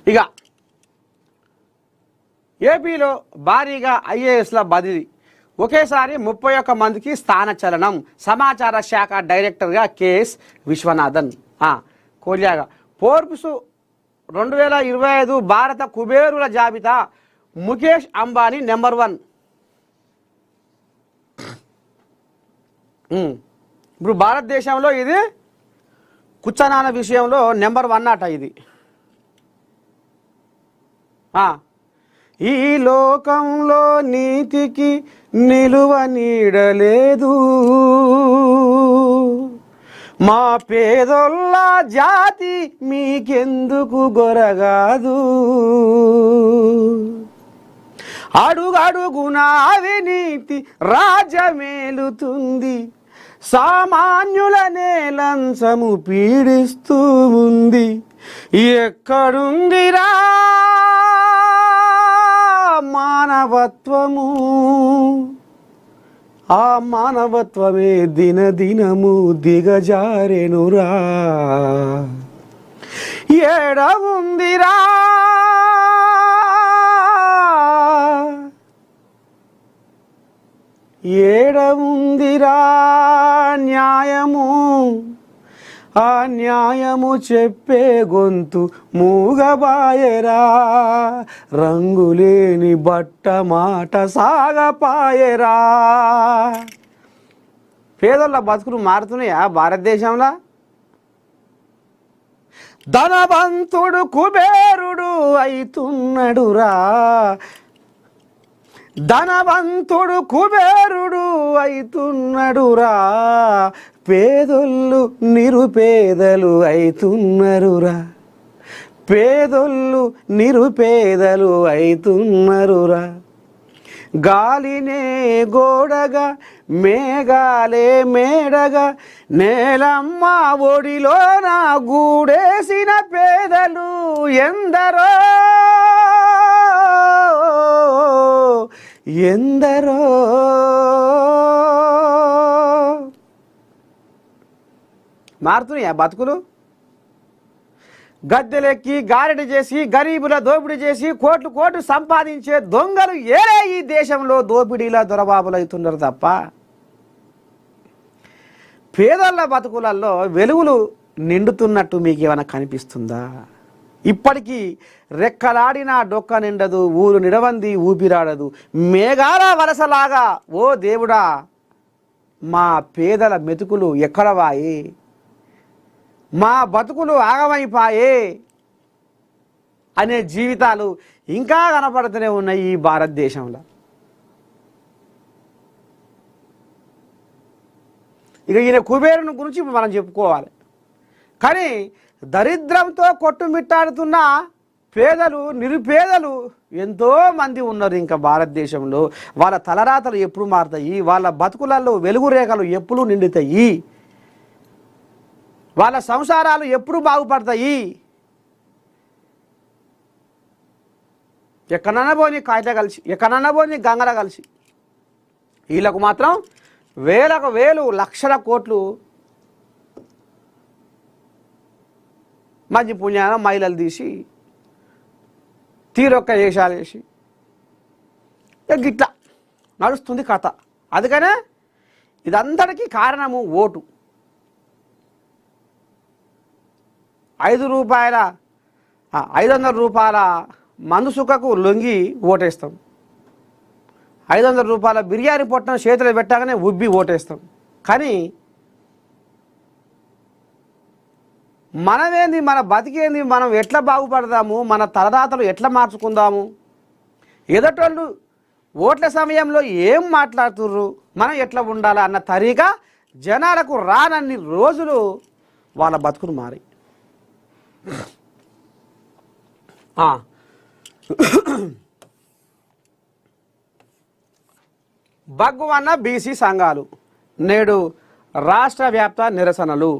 ఇక ఏపీలో భారీగా ఐఏఎస్ల బదిలీ, ఒకేసారి 31 మందికి స్థానచలనం. సమాచార శాఖ డైరెక్టర్గా కేఎస్ విశ్వనాథన్. కోలియాగా ఫోర్బ్స్ 2025 భారత కుబేరుల జాబితా ముఖేష్ అంబానీ నెంబర్ 1. ఇప్పుడు భారతదేశంలో ఇది కుచ్చనాన విషయంలో నెంబర్ 1 అట ఇది. ఈ లోకంలో నీతికి నిలువ నీడలేదు, మా పేదొల్ల జాతి మీకెందుకు గొరగాదు, అడుగడుగున అవినీతి రాజ్యమేలుతుంది, సామాన్యులనే లంచము పీడిస్తూ ఉంది, ఎక్కడుందిరా మానవత్వము, ఆ మానవత్వమే దినదినము దిగజారెనురా, ఏడవుందిరా ఏడవుందిరా న్యాయము, ఆ న్యాయము చెప్పే గొంతు మూగబాయరా, రంగులేని బట్ట మాట సాగపాయరా. పేదోళ్ళ బతుకులు మారుతున్నాయా భారతదేశంలో? ధనవంతుడు కుబేరుడు అయితున్నడురా, ధనవంతుడు కుబేరుడు అయితున్నడురా, పేదొల్లు నిరుపేదలు అయితున్నరురా, పేదొల్లు నిరుపేదలు అయితున్నరురా. గాలినే గోడగా మేఘాలే మేడగా నేలమ్మ ఒడిలో నా గూడేసిన పేదలు ఎందరో ఎందరో. మారుతున్నాయా బతుకులు? గద్దెలెక్కి గారెడి చేసి గరీబుల దోపిడీ చేసి కోట్లు కోట్లు సంపాదించే దొంగలు ఏరే ఈ దేశంలో దోపిడీల దొరబాబులు అవుతున్నారు తప్ప పేదల బతుకులలో వెలుగులు నిండుతున్నట్టు మీకు ఏమైనా కనిపిస్తుందా? ఇప్పటికీ రెక్కలాడినా డొక్క నిండదు, ఊరు నిడవంది ఊపిరాడదు, మేఘాల వలసలాగా ఓ దేవుడా మా పేదల మెతుకులు ఎక్కడవాయి, మా బతుకులు ఆగమైపాయే అనే జీవితాలు ఇంకా కనపడుతూనే ఉన్నాయి ఈ భారతదేశంలో. ఇక ఈయన కుబేరుని గురించి మనం చెప్పుకోవాలి. కానీ దరిద్రంతో కొట్టుమిట్టాడుతున్న పేదలు నిరుపేదలు ఎంతోమంది ఉన్నారు ఇంకా భారతదేశంలో. వాళ్ళ తలరాతలు ఎప్పుడు మారుతాయి, వాళ్ళ బతుకులలో వెలుగు రేఖలు ఎప్పుడు నిండుతాయి, వాళ్ళ సంసారాలు ఎప్పుడు బాగుపడతాయి? ఎక్కడన్నా పోని కాయట కలిసి, ఎక్కడన్నా పోని గంగల కలిసి, వీళ్ళకు మాత్రం వేలకు వేలు లక్షల కోట్లు మంచి పుణ్యాన మహిళలు తీసి తీరొక్క వేషాలు వేసి గిట్లా నడుస్తుంది కథ. అందుకనే ఇదంతటికీ కారణము ఓటు. 500 రూపాయల మందు సుక్కకు లొంగి ఓటేస్తాం, 500 రూపాయల బిర్యానీ పొట్టను చేతులు పెట్టగానే ఉబ్బి ఓటేస్తాం. కానీ మనమేంది, మన బతికేంది, మనం ఎట్లా బాగుపడదాము, మన తలరాతలు ఎట్లా మార్చుకుందాము, ఎదటోళ్ళు ఓట్ల సమయంలో ఏం మాట్లాడుతుర్రు, మనం ఎట్లా ఉండాలా అన్న తరీగా జనాలకు రానన్ని రోజులు వాళ్ళ బతుకులు మారి బగ్గువన్న బీసీ సంఘాలు నేడు రాష్ట్ర వ్యాప్త నిరసనలు.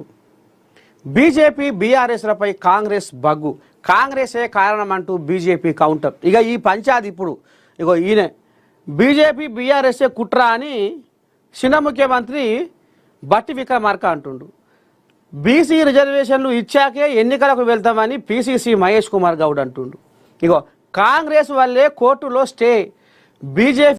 బీజేపీ బీఆర్ఎస్లపై కాంగ్రెస్ బగ్గు, కాంగ్రెసే కారణం అంటూ బీజేపీ కౌంటర్. ఇక ఈ పంచాయతీ ఇప్పుడు ఇగో ఈయన బీజేపీ బీఆర్ఎస్ఏ కుట్ర అని చిన్న ముఖ్యమంత్రి బట్టి విక్రమార్క అంటుండు. బీసీ రిజర్వేషన్లు ఇచ్చాకే ఎన్నికలకు వెళ్తామని పిసిసి మహేష్ కుమార్ గౌడ్ అంటుండు. ఇగో కాంగ్రెస్ వల్లే కోర్టులో స్టే, బీజేపీ